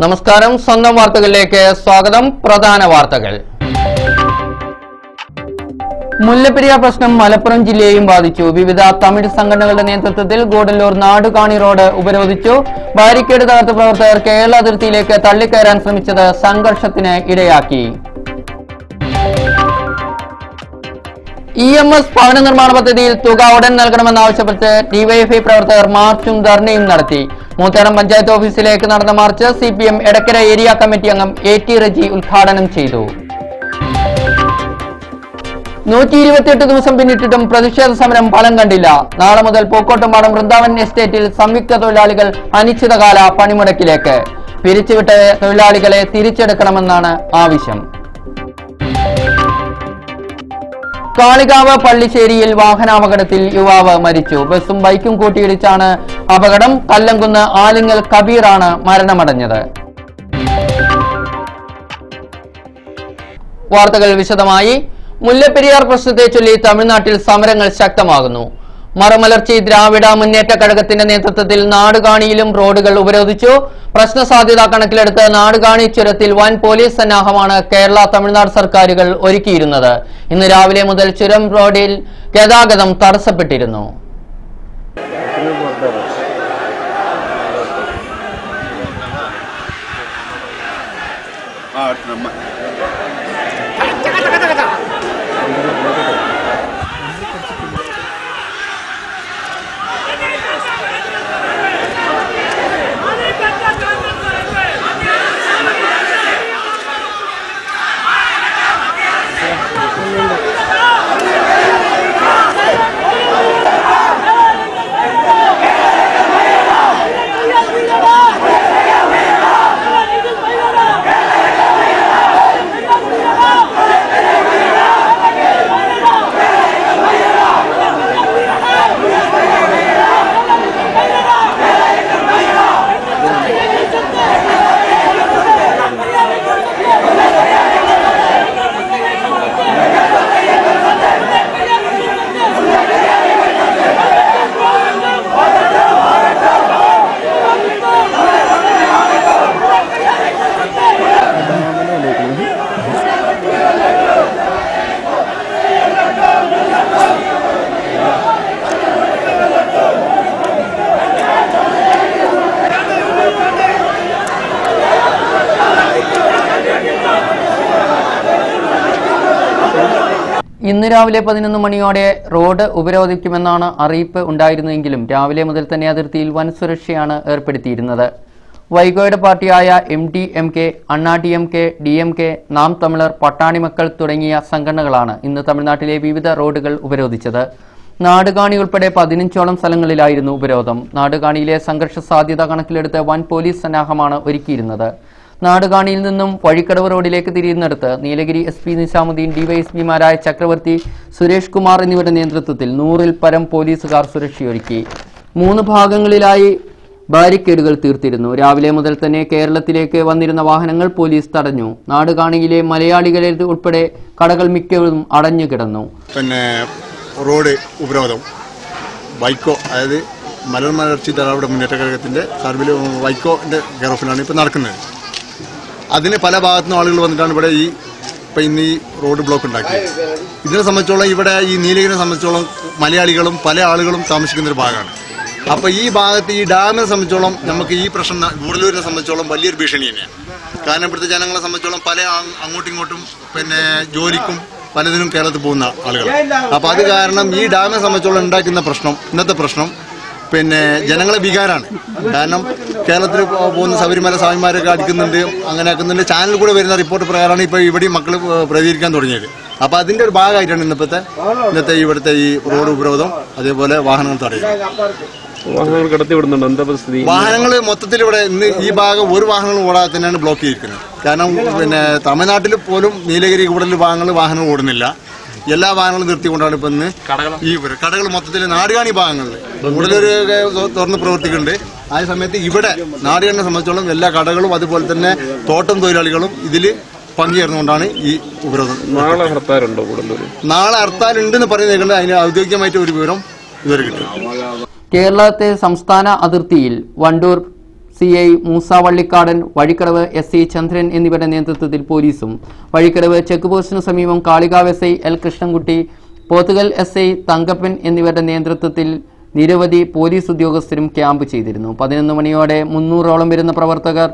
നമസ്കാരം. സ്വന്തം വാർത്തകളിലേക്ക് സ്വാഗതം. പ്രധാന വാർത്തകൾ. മുല്ലപ്പെരിയാർ പ്രശ്നം മലപ്പുറം ജില്ലയെയും ബാധിച്ചു. വിവിധ തമിഴ് സംഘടനകളുടെ നേതൃത്വത്തിൽ ഗൂഡല്ലൂർ നാടുകാണി റോഡ് ഉപരോധിച്ചു. ബാരിക്കേഡ് തകർത്ത പ്രവർത്തകർ കേരള അതിർത്തിയിലേക്ക് തള്ളിക്കയറാൻ ശ്രമിച്ചത് സംഘർഷത്തിന് ഇടയാക്കി. EMS ഭവന നിർമ്മാണ പദ്ധതിയിൽ തുക ഉടൻ നൽകണമെന്നാവശ്യപ്പെട്ട് ഡിവൈഎഫ്ഐ പ്രവർത്തകർ മാർച്ചും ധർണയും നടത്തി. മൂത്തേടം പഞ്ചായത്ത് ഓഫീസിലേക്ക് നടന്ന March CPM Edakkara area committee അംഗം AT റജി ഉദ്ഘാടനം ചെയ്തു. 128 ദിവസം പിന്നിട്ടിട്ടും പ്രതിഷേധ സമരം ഫലം കണ്ടില്ല. നാളെ മുതൽ പൂക്കോട്ടുംപാടം വൃന്ദാവൻ എസ്റ്റേറ്റിൽ സംയുക്ത തൊഴിലാളികൾ അനിശ്ചിതകാല പണിമുടക്കിലേക്ക്. പിരിച്ചുവിട്ട തൊഴിലാളികളെ തിരിച്ചെടുക്കണമെന്നാണ് ആവശ്യം. കാളികാവ് പള്ളിശ്ശേരിയിൽ വാഹനാപകടത്തിൽ യുവാവ് മരിച്ചു. ബസും ബൈക്കും കൂട്ടിയിടിച്ചാണ് അപകടം. കല്ലംകുന്ന് ആലിങ്ങൽ കബീറാണ് മരണമടഞ്ഞത്. വാർത്തകൾ വിശദമായി. മുല്ലപ്പെരിയാർ പ്രശ്നത്തെ ചൊല്ലി തമിഴ്നാട്ടിൽ സമരങ്ങൾ ശക്തമാകുന്നു. മറുമലർച്ചി ദ്രാവിഡ മുന്നേറ്റ കഴകത്തിന്റെ നേതൃത്വത്തിൽ നാടുകാണിയിലും റോഡുകൾ ഉപരോധിച്ചു. പ്രശ്ന സാധ്യത കണക്കിലെടുത്ത് നാടുകാണി ചുരത്തിൽ വൻ പോലീസ് സന്നാഹമാണ് കേരള തമിഴ്നാട് സർക്കാരുകൾ ഒരുക്കിയിരുന്നത്. ഇന്ന് രാവിലെ മുതൽ ചുരം റോഡിൽ ഗതാഗതം തടസ്സപ്പെട്ടിരുന്നു. ഇന്ന് രാവിലെ 11 മണിയോടെ റോഡ് ഉപരോധിക്കുമെന്നാണ് അറിയിപ്പ് ഉണ്ടായിരുന്നെങ്കിലും രാവിലെ മുതൽ തന്നെ അതിർത്തിയിൽ വൻ സുരക്ഷയാണ് ഏർപ്പെടുത്തിയിരുന്നത്. വൈകോയുടെ പാർട്ടിയായ MDMK, അണ്ണാ DMK, DMK, നാം തമിഴർ, പട്ടാണിമക്കൾ തുടങ്ങിയ സംഘടനകളാണ് ഇന്ന് തമിഴ്നാട്ടിലെ വിവിധ റോഡുകൾ ഉപരോധിച്ചത്. നാടുകാണി ഉൾപ്പെടെ 15ഓളം സ്ഥലങ്ങളിലായിരുന്നു ഉപരോധം. നാടുകാണിയിലെ സംഘർഷ സാധ്യത കണക്കിലെടുത്ത് വൻ പോലീസ് സന്നാഹമാണ് ഒരുക്കിയിരുന്നത്. നാടുകാണിയിൽ നിന്നും വഴിക്കടവ് റോഡിലേക്ക് തിരിയുന്നിടത്ത് നീലഗിരി SP നിസാമുദ്ദീൻ, DYSPമാരായ ചക്രവർത്തി, സുരേഷ് കുമാർ എന്നിവരുടെ നേതൃത്വത്തിൽ 100-ൽ പരം പോലീസുകാർ സുരക്ഷയൊരുക്കി. 3 ഭാഗങ്ങളിലായി ബാരിക്കേഡുകൾ തീർത്തിരുന്നു. രാവിലെ മുതൽ തന്നെ കേരളത്തിലേക്ക് വന്നിരുന്ന വാഹനങ്ങൾ പോലീസ് തടഞ്ഞു. നാടുകാണിയിലെ മലയാളികളെ ഉൾപ്പെടെ കടകൾ മിക്കതും അടഞ്ഞു കിടന്നു. പിന്നെ റോഡ് ഉപരോധം വൈക്കോ, അതായത് മലർമലർച്ചി ദ്രാവിഡ മുന്നേറ്റ കഴകത്തിന്റെ സർവിൽ വൈക്കോന്റെ ഗറോഫിലാണ് ഇപ്പോൾ നടക്കുന്നത്. അതിന് പല ഭാഗത്തുനിന്നും ആളുകൾ വന്നിട്ടാണ് ഇവിടെ ഇന്ന് ഈ റോഡ് ബ്ലോക്ക് ഉണ്ടാക്കിയത്. ഇതിനെ സംബന്ധിച്ചോളം ഇവിടെ ഈ നീലഗിരിനെ സംബന്ധിച്ചോളം മലയാളികളും പല ആളുകളും താമസിക്കുന്ന ഒരു ഭാഗമാണ്. അപ്പോൾ ഈ ഭാഗത്ത് ഈ ഡാമിനെ സംബന്ധിച്ചോളം നമുക്ക് ഈ പ്രശ്നം ഗൂഡല്ലൂരിനെ സംബന്ധിച്ചോളം വലിയൊരു ഭീഷണി തന്നെയാണ്. കാരണം ഇവിടുത്തെ ജനങ്ങളെ സംബന്ധിച്ചോളം പല അങ്ങോട്ടും ഇങ്ങോട്ടും പിന്നെ ജോലിക്കും പലതിനും കേരളത്തിൽ പോകുന്ന ആളുകൾ. അപ്പോൾ അത് കാരണം ഈ ഡാമിനെ സംബന്ധിച്ചോളം ഉണ്ടാക്കുന്ന പ്രശ്നം, ഇന്നത്തെ പ്രശ്നം പിന്നെ ജനങ്ങളെ വികാരമാണ്. കാരണം കേരളത്തിൽ പോകുന്ന ശബരിമല സ്വാമിമാരൊക്കെ അടിക്കുന്നുണ്ട്, അങ്ങനെ ആക്കുന്നുണ്ട്. ചാനലിൽ കൂടെ വരുന്ന റിപ്പോർട്ട് പ്രകാരമാണ് ഇപ്പോൾ ഇവിടെയും മക്കൾ പ്രതികരിക്കാൻ തുടങ്ങിയത്. അപ്പോൾ അതിൻ്റെ ഒരു ഭാഗമായിട്ടാണ് ഇന്നത്തെ ഇവിടുത്തെ ഈ റോഡ് ഉപരോധം, അതേപോലെ വാഹനങ്ങൾ തടയുന്നത്. വാഹനങ്ങൾ കടത്തിവിടുന്നുണ്ട്. എന്താ പരിസ്ഥിതി? വാഹനങ്ങൾ മൊത്തത്തിൽ ഇവിടെ ഇന്ന് ഈ ഭാഗം ഒരു വാഹനങ്ങൾ ഓടാതെ തന്നെയാണ് ബ്ലോക്ക് ചെയ്തിരിക്കുന്നത്. കാരണം പിന്നെ തമിഴ്നാട്ടിൽ പോലും നീലഗിരി കൂടുതൽ വാഹനങ്ങൾ ഓടുന്നില്ല. എല്ലാ വാഹനങ്ങളും നിർത്തിക്കൊണ്ടാണ് ഇപ്പൊ ഇന്ന് ഈ കടകൾ മൊത്തത്തിൽ നാടുകാണി ഭാഗങ്ങളിൽ കൂടുതലൊരു തുറന്ന് പ്രവർത്തിക്കുന്നുണ്ട്. ആ സമയത്ത് ഇവിടെ നാടുകാണിനെ സംബന്ധിച്ചോളം എല്ലാ കടകളും അതുപോലെ തന്നെ തോട്ടം തൊഴിലാളികളും ഇതിൽ പങ്കുചേർന്നുകൊണ്ടാണ് ഈ ഉപരോധം. നാളെ ഹർത്താലുണ്ടോ? നാളെ ഹർത്താലുണ്ടെന്ന് പറയുന്നത് അതിന് ഔദ്യോഗികമായിട്ട് ഒരു വിവരം ഇതുവരെ കിട്ടും. കേരളത്തെ സംസ്ഥാന അതിർത്തിയിൽ വണ്ടൂർ CI മൂസ വള്ളിക്കാടൻ, വഴിക്കടവ് SI ചന്ദ്രൻ എന്നിവരുടെ നേതൃത്വത്തിൽ പോലീസും, വഴിക്കടവ് ചെക്ക് പോസ്റ്റിനു സമീപം Kalikavu SI L Krishnankutty, Pothukal SI Thankappan എന്നിവരുടെ നേതൃത്വത്തിൽ നിരവധി പോലീസ് ഉദ്യോഗസ്ഥരും ക്യാമ്പ് ചെയ്തിരുന്നു. 11 മണിയോടെ 300ഓളം വരുന്ന പ്രവർത്തകർ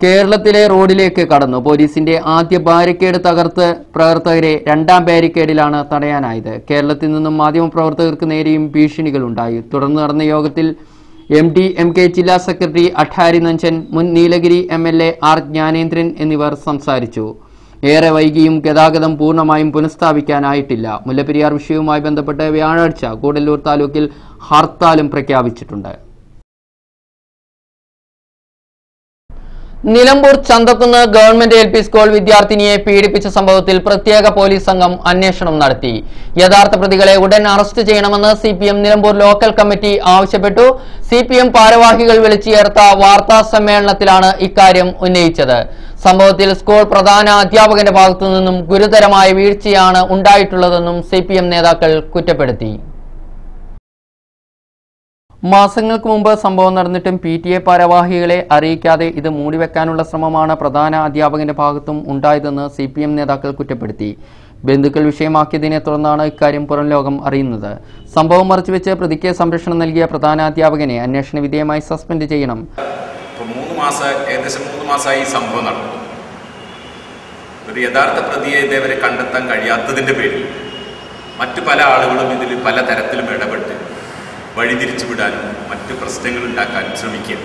കേരളത്തിലെ റോഡിലേക്ക് കടന്നു. പോലീസിന്റെ ആദ്യ ബാരിക്കേഡ് തകർത്ത് പ്രവർത്തകരെ രണ്ടാം ബാരിക്കേഡിലാണ് തടയാനായത്. കേരളത്തിൽ നിന്നും മാധ്യമപ്രവർത്തകർക്ക് നേരെയും ഭീഷണികളുണ്ടായി. തുടർന്ന് നടന്ന യോഗത്തിൽ MDMK ജില്ലാ സെക്രട്ടറി അഠാരി നഞ്ചൻ, മുൻ നീലഗിരി MLA R ജ്ഞാനേന്ദ്രൻ എന്നിവർ സംസാരിച്ചു. ഏറെ വൈകിയും ഗതാഗതം പൂർണ്ണമായും പുനഃസ്ഥാപിക്കാനായിട്ടില്ല. മുല്ലപ്പെരിയാർ വിഷയവുമായി ബന്ധപ്പെട്ട് വ്യാഴാഴ്ച ഗൂഡല്ലൂർ താലൂക്കിൽ ഹർത്താലും പ്രഖ്യാപിച്ചിട്ടുണ്ട്. Nilambur Chanthakkunnu government LP school വിദ്യാർത്ഥിനിയെ പീഡിപ്പിച്ച സംഭവത്തിൽ പ്രത്യേക പോലീസ് സംഘം അന്വേഷണം നടത്തി. യഥാർത്ഥ പ്രതികളെ ഉടൻ അറസ്റ്റ് ചെയ്യണമെന്ന് CPM നിലമ്പൂർ ലോക്കൽ കമ്മിറ്റി ആവശ്യപ്പെട്ടു. CPM ഭാരവാഹികൾ വിളിച്ചു ചേർത്ത വാർത്താ സമ്മേളനത്തിലാണ് ഇക്കാര്യം ഉന്നയിച്ചത്. സംഭവത്തിൽ സ്കൂൾ പ്രധാന അധ്യാപകന്റെ ഭാഗത്തു നിന്നും ഗുരുതരമായ വീഴ്ചയാണ് ഉണ്ടായിട്ടുള്ളതെന്നും CPM നേതാക്കൾ കുറ്റപ്പെടുത്തി. മാസങ്ങൾക്ക് മുമ്പ് സംഭവം നടന്നിട്ടും PTA ഭാരവാഹികളെ അറിയിക്കാതെ ഇത് മൂടിവെക്കാനുള്ള ശ്രമമാണ് പ്രധാന അധ്യാപകന്റെ ഭാഗത്തും ഉണ്ടായതെന്ന് CPM നേതാക്കൾ കുറ്റപ്പെടുത്തി. ബന്ധുക്കൾ വിഷയമാക്കിയതിനെ തുടർന്നാണ് ഇക്കാര്യം പുറം ലോകം അറിയുന്നത്. സംഭവം മറച്ചുവെച്ച് പ്രതിക്ക് സംരക്ഷണം നൽകിയ പ്രധാന അധ്യാപകനെ അന്വേഷണ വിധേയമായി സസ്പെൻഡ് ചെയ്യണം. ഏകദേശം 3 മാസമായി സംഭവം നടന്നു. ഒരു യഥാർത്ഥ പ്രതിയെ ഇതേവരെ കണ്ടെത്താൻ കഴിയാത്തതിന്റെ പേരിൽ മറ്റു പല ആളുകളും ഇതിൽ പല തരത്തിലും ഇടപെട്ട് വഴിതിരിച്ചു വിടാനും മറ്റു പ്രശ്നങ്ങൾ ഉണ്ടാക്കാനും ശ്രമിക്കുക.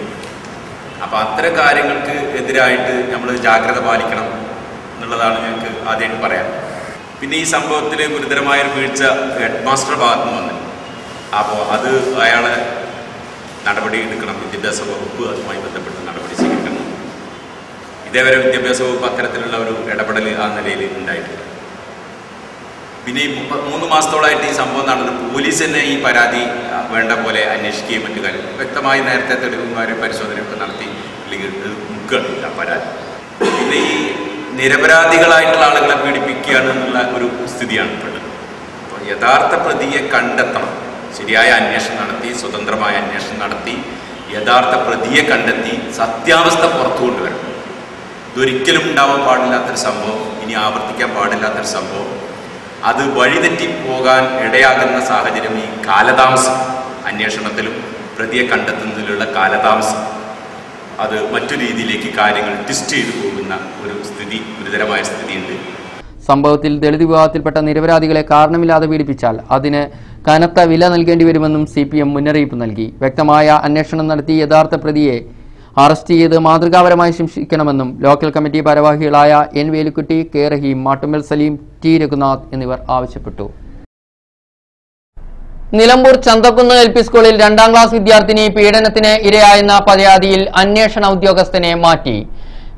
അപ്പോൾ അത്തരം കാര്യങ്ങൾക്ക് എതിരായിട്ട് നമ്മൾ ജാഗ്രത പാലിക്കണം എന്നുള്ളതാണ് ഞങ്ങൾക്ക് ആദ്യമായിട്ട് പറയാം. പിന്നെ ഈ സംഭവത്തിൽ ഗുരുതരമായൊരു വീഴ്ച ഹെഡ് മാസ്റ്റർ ഭാഗത്ത് നിന്ന് വന്നു. അപ്പോൾ അത് അയാളെ നടപടി എടുക്കണം. വിദ്യാഭ്യാസ വകുപ്പ് അതുമായി ബന്ധപ്പെട്ട് നടപടി സ്വീകരിക്കണം. ഇതേവരെ വിദ്യാഭ്യാസ വകുപ്പ് അത്തരത്തിലുള്ള ഒരു ഇടപെടൽ ആ നിലയിൽ ഉണ്ടായിട്ടില്ല. പിന്നെ ഈ 3 മാസത്തോളമായിട്ട് ഈ സംഭവം നടന്നത് പോലീസ് തന്നെ ഈ പരാതി വേണ്ട പോലെ അന്വേഷിക്കുകയും മറ്റു കാര്യം വ്യക്തമായി നേരത്തെ തെളിവുമാരെ പരിശോധനയൊക്കെ നടത്തി അല്ലെങ്കിൽ മുക്കുകയാണ് പരാതി. പിന്നെ ഈ നിരപരാധികളായിട്ടുള്ള ആളുകളെ പീഡിപ്പിക്കുകയാണ് എന്നുള്ള ഒരു സ്ഥിതിയാണ് പെട്ടത്. അപ്പോൾ യഥാർത്ഥ പ്രതിയെ കണ്ടെത്തണം. ശരിയായ അന്വേഷണം നടത്തി, സ്വതന്ത്രമായ അന്വേഷണം നടത്തി യഥാർത്ഥ പ്രതിയെ കണ്ടെത്തി സത്യാവസ്ഥ പുറത്തു കൊണ്ടുവരണം. ഇതൊരിക്കലും ഉണ്ടാവാൻ പാടില്ലാത്തൊരു സംഭവം, ഇനി ആവർത്തിക്കാൻ പാടില്ലാത്തൊരു സംഭവം. അത് വഴിതെറ്റി പോകാൻ ഇടയാകുന്ന സാഹചര്യം ഈ കാലതാമസം, അന്വേഷണത്തിലും പ്രതിയെ കണ്ടെത്തുന്നതിലുള്ള കാലതാമസം, അത് മറ്റു രീതിയിലേക്ക് കാര്യങ്ങൾ ട്വിസ്റ്റ് ചെയ്തു പോകുന്ന ഒരു സ്ഥിതി, ഗുരുതരമായ സ്ഥിതിയുണ്ട്. സംഭവത്തിൽ ദളിത് വിഭാഗത്തിൽപ്പെട്ട നിരപരാധികളെ കാരണമില്ലാതെ പീഡിപ്പിച്ചാൽ അതിന് കനത്ത വില നൽകേണ്ടി വരുമെന്നും CPM മുന്നറിയിപ്പ് നൽകി. വ്യക്തമായ അന്വേഷണം നടത്തി യഥാർത്ഥ പ്രതിയെ അറസ്റ്റ് ചെയ്ത് മാതൃകാപരമായി ശിക്ഷിക്കണമെന്നും ലോക്കൽ കമ്മിറ്റി ഭാരവാഹികളായ N വേലുക്കുട്ടി, K റഹീം, മാട്ടുമ്മൽ സലീം, T രഘുനാഥ് എന്നിവർ ആവശ്യപ്പെട്ടു. നിലമ്പൂർ ചന്തക്കുന്ന് LP സ്കൂളിൽ 2ാം ക്ലാസ് വിദ്യാർത്ഥിനി പീഡനത്തിന് ഇരയായെന്ന പരാതിയിൽ അന്വേഷണ ഉദ്യോഗസ്ഥനെ മാറ്റി.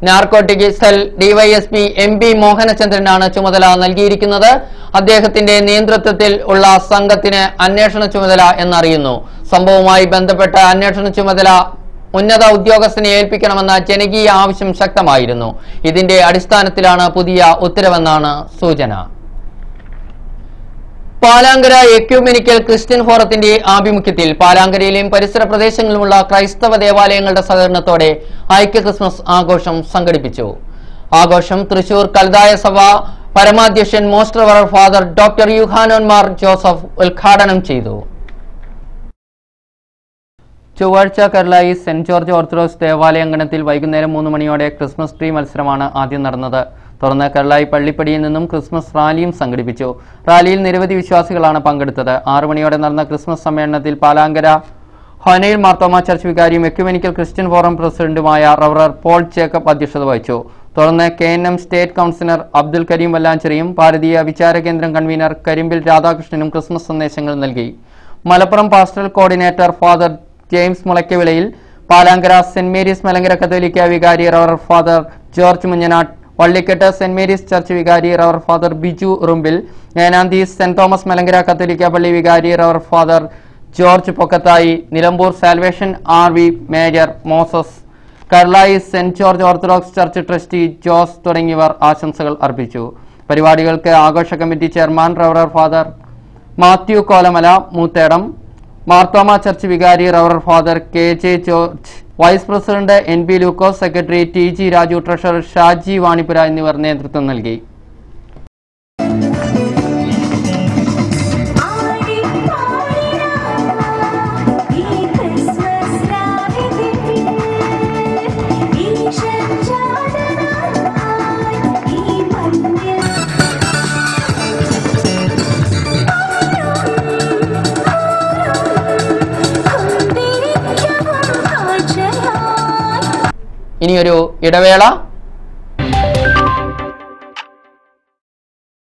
നാർക്കോട്ടിക് സെൽ DYSP MP മോഹനചന്ദ്രനാണ് ചുമതല നൽകിയിരിക്കുന്നത്. അദ്ദേഹത്തിന്റെ നേതൃത്വത്തിൽ ഉള്ള സംഘത്തിന് അന്വേഷണ ചുമതല എന്നറിയുന്നു. സംഭവവുമായി ബന്ധപ്പെട്ട അന്വേഷണ ചുമതല ഉന്നത ഉദ്യോഗസ്ഥനെ ഏൽപ്പിക്കണമെന്ന ജനകീയ ആവശ്യം ശക്തമായിരുന്നു. ഇതിന്റെ അടിസ്ഥാനത്തിലാണ് പുതിയ ഉത്തരവെന്നാണ് സൂചന. പാലാങ്കര എക്യുമെനിക്കൽ ക്രിസ്ത്യൻ ഫോറത്തിന്റെ ആഭിമുഖ്യത്തിൽ പാലാങ്കരയിലെയും പരിസര പ്രദേശങ്ങളിലുമുള്ള ക്രൈസ്തവ ദേവാലയങ്ങളുടെ സഹകരണത്തോടെ ഐക്യ ക്രിസ്മസ് ആഘോഷം സംഘടിപ്പിച്ചു. ആഘോഷം തൃശൂർ കൽദായ സഭ പരമാധ്യക്ഷൻ മോസ്റ്റ് റവറർ father doctor Yuhanon Mar Joseph ഉദ്ഘാടനം ചെയ്തു. ചൊവ്വാഴ്ച കേരളായി സെന്റ് ജോർജ് ഓർത്തഡോക്സ് ദേവാലയാങ്കണത്തിൽ വൈകുന്നേരം 3 മണിയോടെ ക്രിസ്മസ് ട്രീ മത്സരമാണ് ആദ്യം നടന്നത്. തുടർന്ന് കേരളായി പള്ളിപ്പടിയിൽ നിന്നും ക്രിസ്മസ് റാലിയും സംഘടിപ്പിച്ചു. റാലിയിൽ നിരവധി വിശ്വാസികളാണ് പങ്കെടുത്തത്. 6 മണിയോടെ നടന്ന ക്രിസ്മസ് സമ്മേളനത്തിൽ പാലാങ്കര ഹൊനയിൽ മാർത്തോമ ചർച്ച് വികാരിയും എക്യുമെനിക്കൽ ക്രിസ്ത്യൻ ഫോറം പ്രസിഡന്റുമായ റവറർ പോൾ ജേക്കബ് അധ്യക്ഷത വഹിച്ചു. തുടർന്ന് KNM state councillor Abdul Kareem വല്ലാഞ്ചേരിയും ഭാരതീയ വിചാര കേന്ദ്രം കൺവീനർ കരിമ്പിൽ രാധാകൃഷ്ണനും ക്രിസ്മസ് സന്ദേശങ്ങൾ നൽകി. Malappuram pastoral coordinator father James Mulakkavilayil, Palankara saint Mary's Malankara Catholic വികാരി റവറർ father George Munjanattu, Vallikkettu saint Mary's church വികാരി റവർ father Biju Urumbil, Enanthi saint Thomas Malankara Catholic പള്ളി വികാരി റവർ father George പൊക്കത്തായി, Nilambur salvation RV major Moses, Karulai saint George orthodox church trustee Jose തുടങ്ങിയവർ ആശംസകൾ അർപ്പിച്ചു. പരിപാടികൾക്ക് ആഘോഷ കമ്മിറ്റി ചെയർമാൻ റവർ ഫാദർ മാത്യു കോലമല മൂത്തേടം, മാർത്തോമ ചർച്ച് വികാരി റവർ father KJ George vice president NP Lukose, secretary TG Raju, treasurer Shaji Vanipura എന്നിവർ നേതൃത്വം നൽകി. ഇനിയൊരു ഇടവേള.